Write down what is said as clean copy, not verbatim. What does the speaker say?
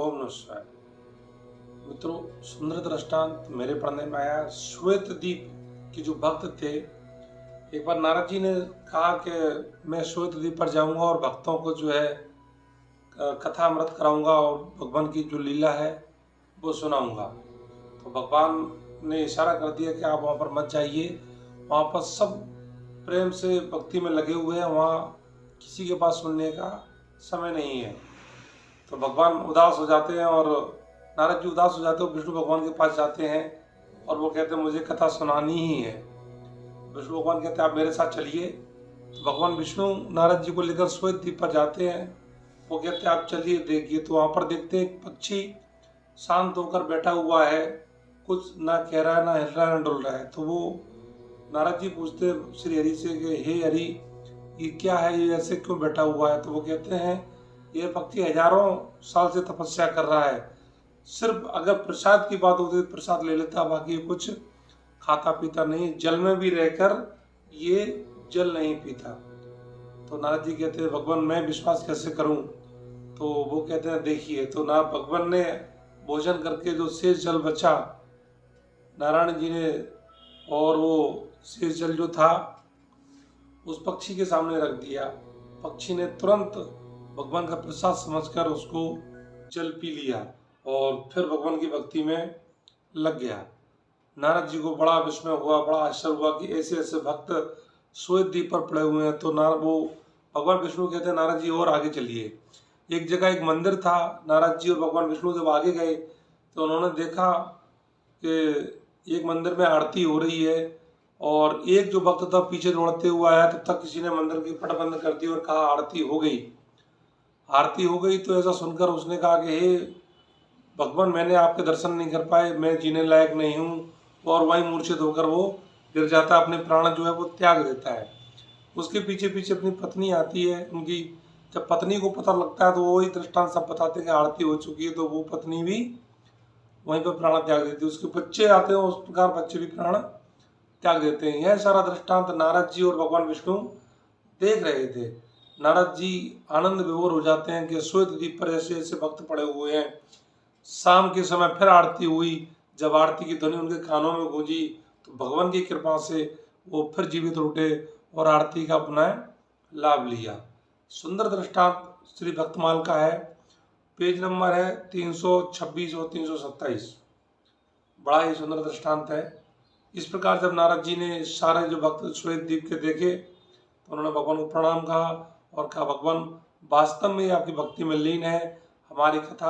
ओम नमः शिवाय। मित्रों, सुंदर दृष्टांत मेरे पढ़ने में आया। श्वेतदीप के जो भक्त थे, एक बार नारद जी ने कहा कि मैं श्वेतदीप पर जाऊंगा और भक्तों को जो है कथा अमृत कराऊंगा और भगवान की जो लीला है वो सुनाऊंगा। तो भगवान ने इशारा कर दिया कि आप वहाँ पर मत जाइए, वहाँ पर सब प्रेम से भक्ति में लगे हुए हैं, वहाँ किसी के पास सुनने का समय नहीं है। तो भगवान उदास हो जाते हैं और नारद जी उदास हो जाते हैं, विष्णु भगवान के पास जाते हैं और वो कहते हैं मुझे कथा सुनानी ही है। विष्णु भगवान कहते हैं आप मेरे साथ चलिए। तो भगवान विष्णु नारद जी को लेकर श्वेत द्वीप पर जाते हैं। वो कहते हैं आप चलिए देखिए। तो वहाँ पर देखते हैं एक पक्षी शांत होकर बैठा हुआ है, कुछ ना कह रहा है, ना हिल रहा है, ना डुल रहा है। तो वो नारद जी पूछते श्री हरि से कि हे हरि, ये क्या है, ये ऐसे क्यों बैठा हुआ है? तो वो कहते हैं ये पक्षी हजारों साल से तपस्या कर रहा है, सिर्फ अगर प्रसाद की बात होती तो प्रसाद ले लेता, बाकी कुछ खाता पीता नहीं, जल में भी रहकर ये जल नहीं पीता। तो नारद जी कहते हैं भगवान मैं विश्वास कैसे करूं? तो वो कहते हैं देखिए। तो ना भगवान ने भोजन करके जो शेष जल बचा नारायण जी ने, और वो शेष जल जो था उस पक्षी के सामने रख दिया। पक्षी ने तुरंत भगवान का प्रसाद समझकर उसको जल पी लिया और फिर भगवान की भक्ति में लग गया। नारद जी को बड़ा विस्मय हुआ, बड़ा आश्चर्य हुआ कि ऐसे ऐसे भक्त श्वेत द्वीप पर पड़े हुए हैं। तो वो भगवान विष्णु कहते हैं नारद जी और आगे चलिए। एक जगह एक मंदिर था। नारद जी और भगवान विष्णु जब आगे गए तो उन्होंने देखा कि एक मंदिर में आरती हो रही है और एक जो भक्त था पीछे दौड़ते हुआ आया। तब तक किसी ने मंदिर की पट बंद कर दी और कहा आरती हो गई। आरती हो गई तो ऐसा सुनकर उसने कहा कि हे भगवान, मैंने आपके दर्शन नहीं कर पाए, मैं जीने लायक नहीं हूँ। और वहीं मूर्छित होकर वो गिर जाता है, अपने प्राण जो है वो त्याग देता है। उसके पीछे पीछे अपनी पत्नी आती है उनकी। जब पत्नी को पता लगता है तो वही दृष्टांत सब बताते हैं कि आरती हो चुकी है, तो वो पत्नी भी वहीं पर प्राण त्याग देती है। उसके बच्चे आते हैं, उस प्रकार बच्चे भी प्राण त्याग देते हैं। यह सारा दृष्टांत नारद जी और भगवान विष्णु देख रहे थे। नारद जी आनंद विभोर हो जाते हैं कि श्वेत द्वीप पर ऐसे ऐसे भक्त पड़े हुए हैं। शाम के समय फिर आरती हुई। जब आरती की ध्वनि उनके कानों में गूंजी तो भगवान की कृपा से वो फिर जीवित उठे और आरती का अपना लाभ लिया। सुंदर दृष्टांत श्री भक्तमाल का है। पेज नंबर है 326 और 327। बड़ा ही सुंदर दृष्टांत है। इस प्रकार जब नारद जी ने सारे जो भक्त श्वेत द्वीप के देखे तो उन्होंने भगवान को प्रणाम कहा और कहा भगवान वास्तव में आपकी भक्ति में लीन है, हमारी कथा